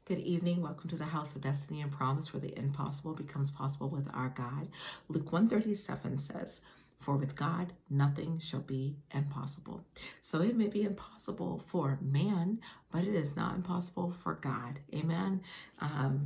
Good evening. Welcome to the House of Destiny and Promise, where the impossible becomes possible with our God. Luke 137 says, "For with God nothing shall be impossible." So it may be impossible for man, but it is not impossible for God. Amen. I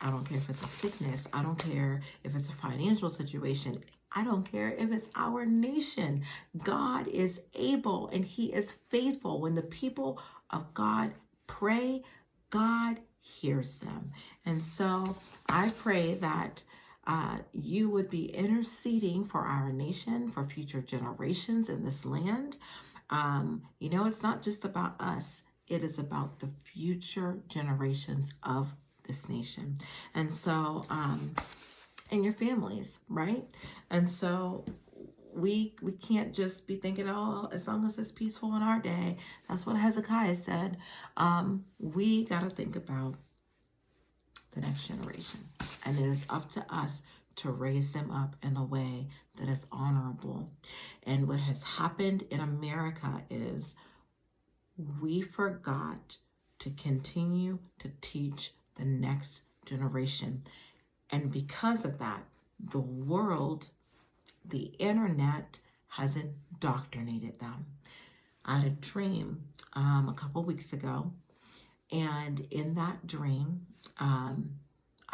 don't care if it's a sickness. I don't care if it's a financial situation. I don't care if it's our nation. God is able and He is faithful. When the people of God pray, God hears them. And so I pray that you would be interceding for our nation, for future generations in this land. It's not just about us, it is about the future generations of this nation. And so, and your families, right? And so we can't just be thinking, oh, as long as it's peaceful in our day. That's what Hezekiah said. We got to think about the next generation, and it is up to us to raise them up in a way that is honorable. And what has happened in America is we forgot to continue to teach the next generation. And because of that, the world, the internet, has indoctrinated them. I had a dream a couple weeks ago, and in that dream,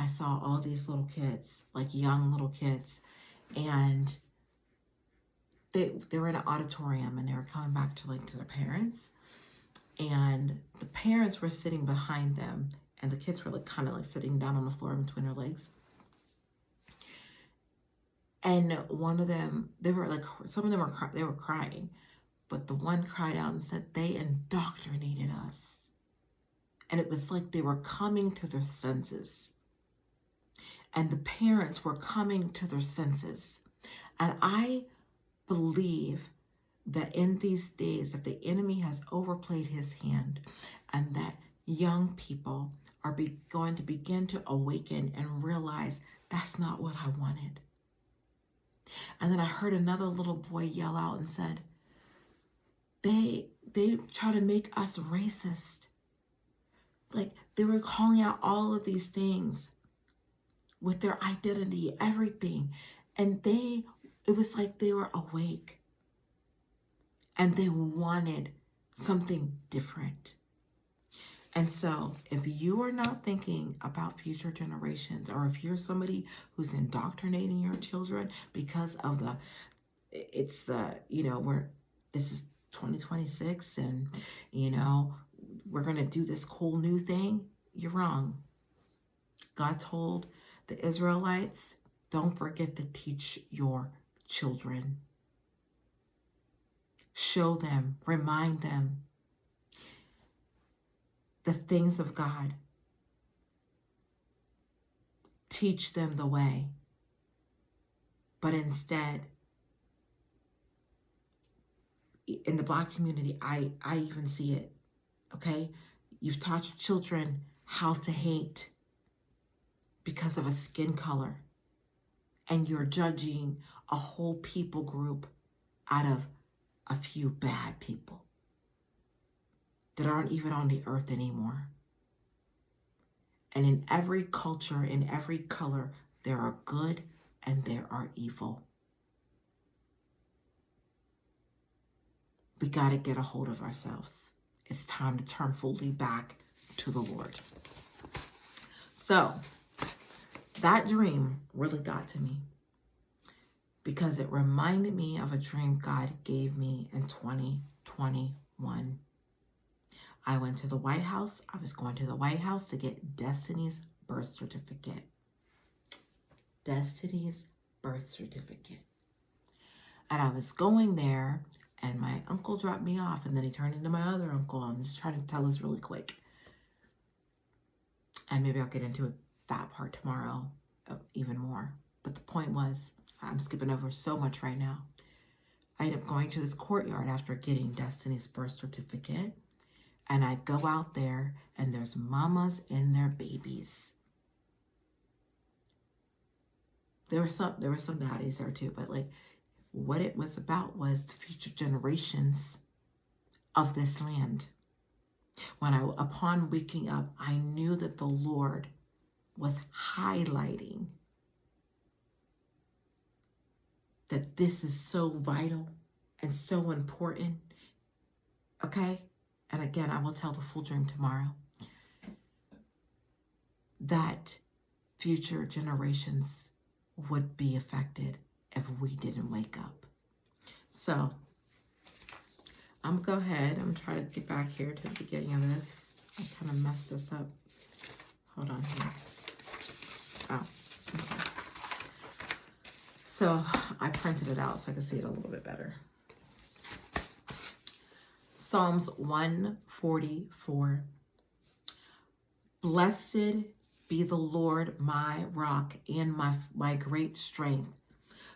I saw all these little kids, like young little kids, and they were in an auditorium, and they were coming back to their parents, and the parents were sitting behind them, and the kids were kind of sitting down on the floor between their legs. And one of them, some of them were crying, but the one cried out and said, "They indoctrinated us." And it was like they were coming to their senses. And the parents were coming to their senses. And I believe that in these days that the enemy has overplayed his hand, and that young people are going to begin to awaken and realize that's not what I wanted. And then I heard another little boy yell out and said, they try to make us racist. Like, they were calling out all of these things with their identity, everything. And it was like they were awake. And they wanted something different. And so if you are not thinking about future generations, or if you're somebody who's indoctrinating your children because of this is 2026 and, we're going to do this cool new thing, you're wrong. God told the Israelites, don't forget to teach your children. Show them, remind them the things of God. Teach them the way. But instead, in the Black community, I even see it, okay? You've taught your children how to hate because of a skin color. And you're judging a whole people group out of a few bad people that aren't even on the earth anymore. And in every culture, in every color, there are good and there are evil. We got to get a hold of ourselves. It's time to turn fully back to the Lord. So that dream really got to me because it reminded me of a dream God gave me in 2021. I went to the White House. I was going to the White House to get Destiny's birth certificate. Destiny's birth certificate. And I was going there, and my uncle dropped me off, and then he turned into my other uncle. I'm just trying to tell this really quick. And maybe I'll get into that part tomorrow even more. But the point was, I'm skipping over so much right now. I ended up going to this courtyard after getting Destiny's birth certificate. And I go out there, and there's mamas and their babies. There were some daddies there too, but what it was about was the future generations of this land. Upon waking up, I knew that the Lord was highlighting that this is so vital and so important. Okay? And again, I will tell the full dream tomorrow. That future generations would be affected if we didn't wake up. So, I'm going to go ahead. I'm going to try to get back here to the beginning of this. I kind of messed this up. Hold on here. Oh, okay. So, I printed it out so I can see it a little bit better. Psalms 144. Blessed be the Lord, my rock and my great strength,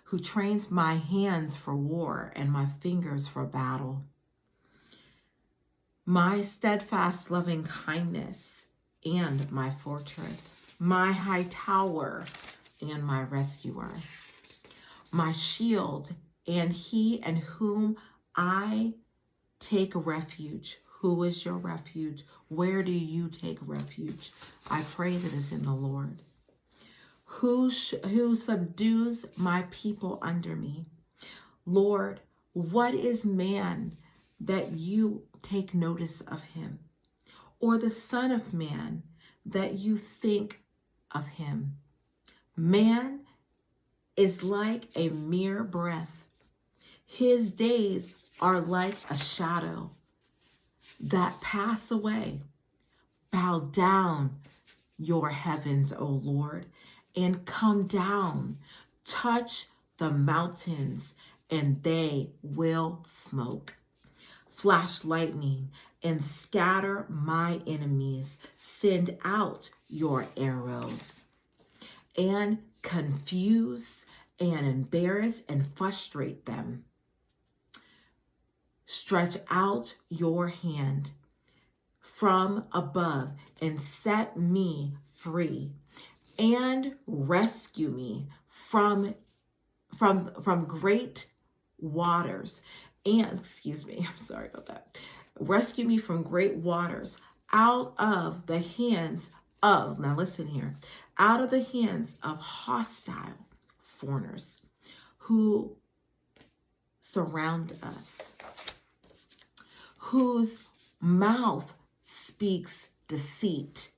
who trains my hands for war and my fingers for battle. My steadfast loving kindness and my fortress, my high tower and my rescuer, my shield and he in whom I take refuge. Who is your refuge? Where do you take refuge? I pray that it's in the Lord. Who subdues my people under me? Lord, what is man that you take notice of him? Or the Son of Man that you think of him? Man is like a mere breath. His days are like a shadow that pass away. Bow down your heavens, O Lord, and come down. Touch the mountains, and they will smoke. Flash lightning and scatter my enemies. Send out your arrows and confuse and embarrass and frustrate them. Stretch out your hand from above and set me free and rescue me from great waters. And, I'm sorry about that. Rescue me from great waters out of the hands of, now listen here, out of the hands of hostile foreigners who surround us, whose mouth speaks deceit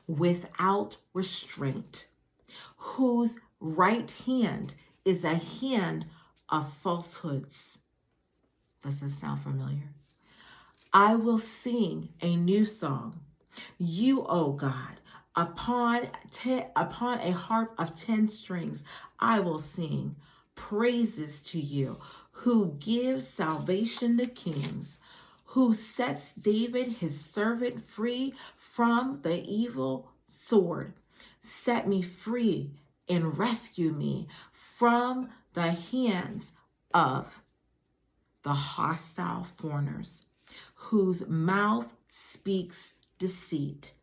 without restraint, whose right hand is a hand of falsehoods. Does this sound familiar? I will sing a new song. You, O God, upon a harp of 10 strings, I will sing praises to you, who gives salvation to kings, who sets David his servant free from the evil sword. Set me free and rescue me from the hands of the hostile foreigners, whose mouth speaks deceit,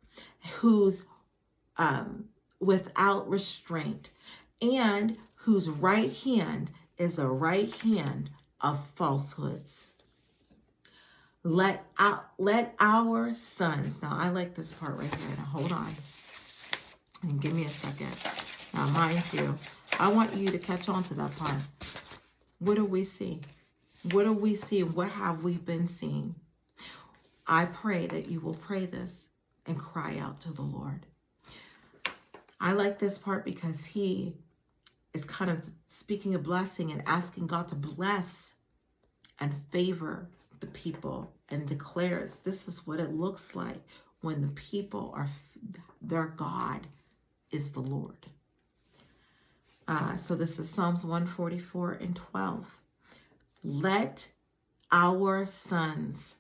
whose without restraint, and whose right hand is a right hand of falsehoods. Let our sons, now I like this part right here, now hold on, and give me a second. Now mind you, I want you to catch on to that part. What do we see? What do we see? What have we been seeing? I pray that you will pray this and cry out to the Lord. I like this part because he is kind of speaking a blessing and asking God to bless and favor the people, and declares this is what it looks like when the people are, their God is the Lord. So this is Psalms 144 and 12. Let our sons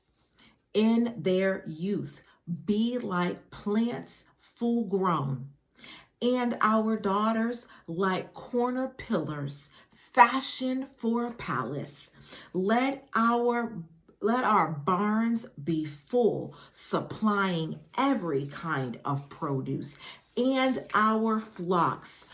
in their youth be like plants full grown, and our daughters like corner pillars fashioned for a palace. Let our barns be full, supplying every kind of produce, and our flocks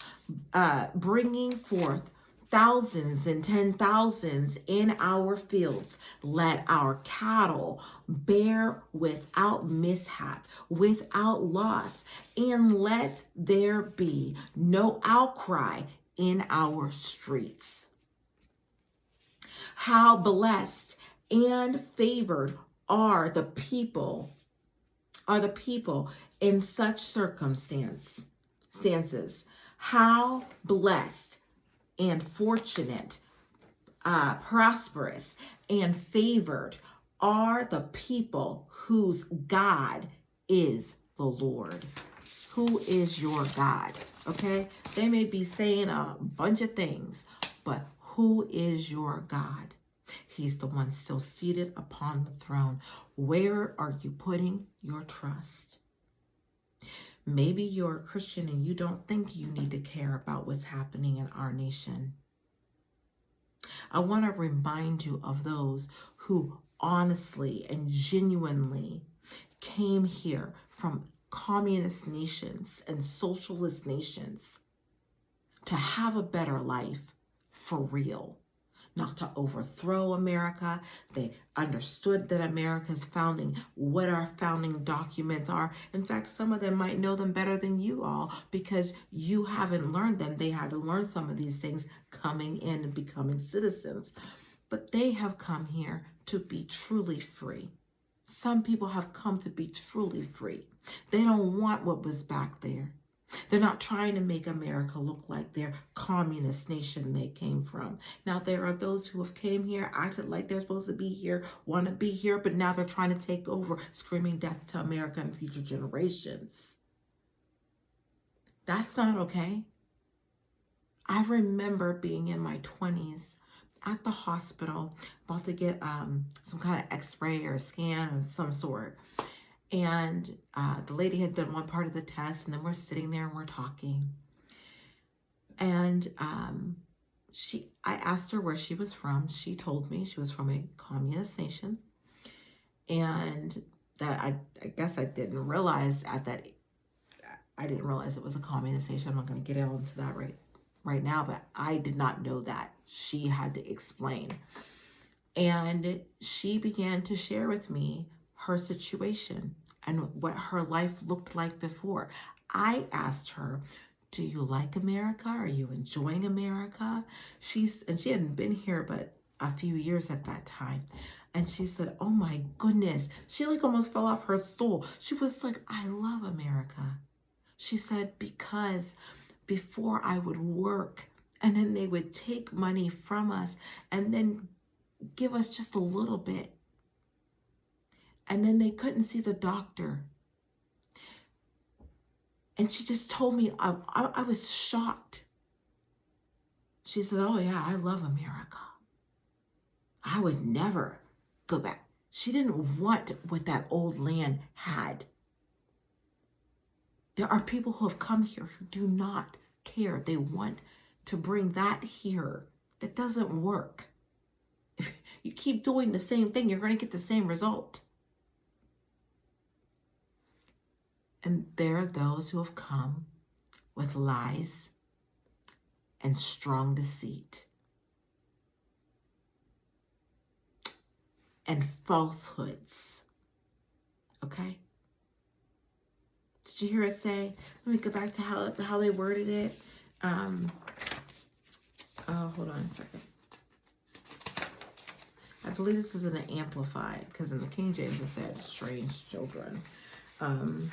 bringing forth thousands and 10,000s in our fields. Let our cattle bear without mishap, without loss, and let there be no outcry in our streets. How blessed and favored are the people in such circumstances. How blessed and fortunate, prosperous and favored are the people whose God is the Lord. Who is your God? Okay? They may be saying a bunch of things, but who is your God? He's the one still seated upon the throne. Where are you putting your trust? Maybe you're a Christian and you don't think you need to care about what's happening in our nation. I want to remind you of those who honestly and genuinely came here from communist nations and socialist nations to have a better life for real, not to overthrow America. They understood that America's founding, what our founding documents are. In fact, some of them might know them better than you all because you haven't learned them. They had to learn some of these things coming in and becoming citizens. But they have come here to be truly free. Some people have come to be truly free. They don't want what was back there. They're not trying to make America look like their communist nation they came from. Now, there are those who have came here, acted like they're supposed to be here, want to be here, but now they're trying to take over, screaming death to America and future generations. That's not okay. I remember being in my 20s at the hospital, about to get some kind of x-ray or scan of some sort. And the lady had done one part of the test, and then we're sitting there and we're talking. And I asked her where she was from. She told me she was from a communist nation. And that I guess I didn't realize I didn't realize it was a communist nation. I'm not going to get into that right now, but I did not know that. She had to explain. And she began to share with me her situation and what her life looked like before. I asked her, do you like America? Are you enjoying America? She hadn't been here but a few years at that time. And she said, oh my goodness. She like almost fell off her stool. She was like, I love America. She said, because before I would work and then they would take money from us and then give us just a little bit. And then they couldn't see the doctor. And she just told me, I was shocked. She said, oh yeah, I love America. I would never go back. She didn't want what that old land had. There are people who have come here who do not care. They want to bring that here. That doesn't work. If you keep doing the same thing, you're going to get the same result. And there are those who have come with lies and strong deceit and falsehoods. Okay? Did you hear it say? Let me go back to how they worded it. Oh, hold on a second. I believe this is in the Amplified, because in the King James it said strange children. Hold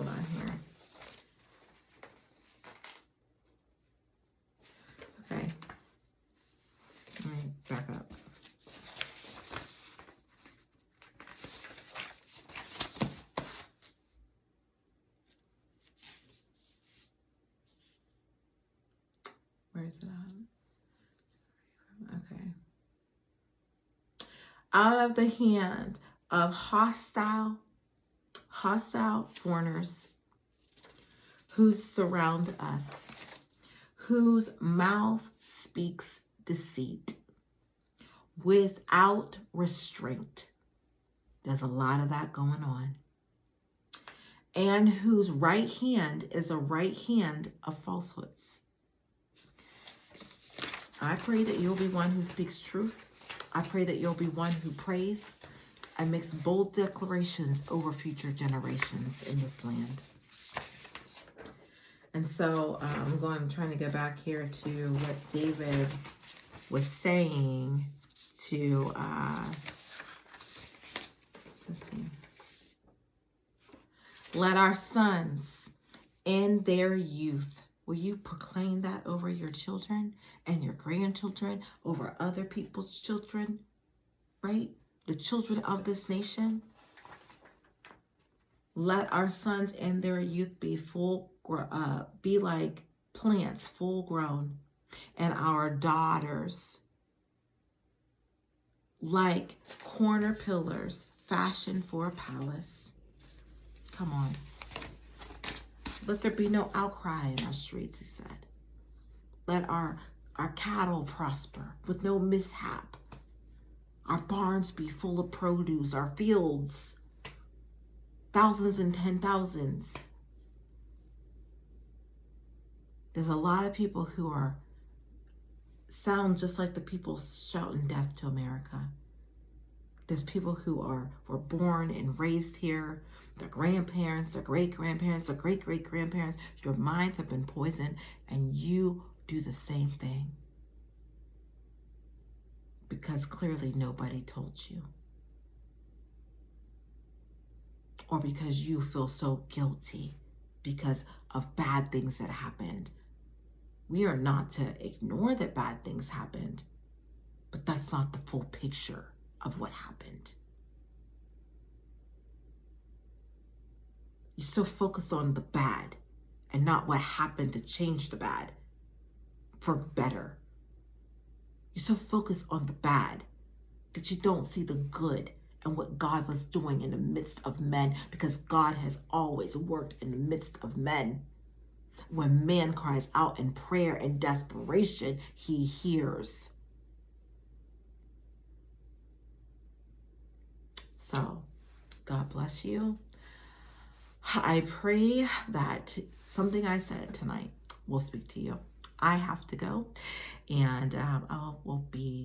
on here. Okay. Let me back up. Where is it at? Okay. Out of the hand of hostile foreigners who surround us, whose mouth speaks deceit without restraint. There's a lot of that going on. And whose right hand is a right hand of falsehoods. I pray that you'll be one who speaks truth. I pray that you'll be one who prays and makes bold declarations over future generations in this land. And so I'm trying to go back here to what David was saying to, let's see. Let our sons in their youth, will you proclaim that over your children and your grandchildren, over other people's children, right? The children of this nation. Let our sons in their youth be be like plants full grown, and our daughters like corner pillars fashioned for a palace. Come on. Let there be no outcry in our streets, he said. Let our cattle prosper with no mishap. Our barns be full of produce, our fields, thousands and 10,000s. There's a lot of people who sound just like the people shouting death to America. There's people who were born and raised here, their grandparents, their great-grandparents, their great-great-grandparents. Your minds have been poisoned, and you do the same thing. Because clearly nobody told you. Or because you feel so guilty because of bad things that happened. We are not to ignore that bad things happened, but that's not the full picture of what happened. You're so focused on the bad and not what happened to change the bad for better. You're so focused on the bad that you don't see the good and what God was doing in the midst of men, because God has always worked in the midst of men. When man cries out in prayer and desperation, he hears. So, God bless you. I pray that something I said tonight will speak to you. I have to go, and I will be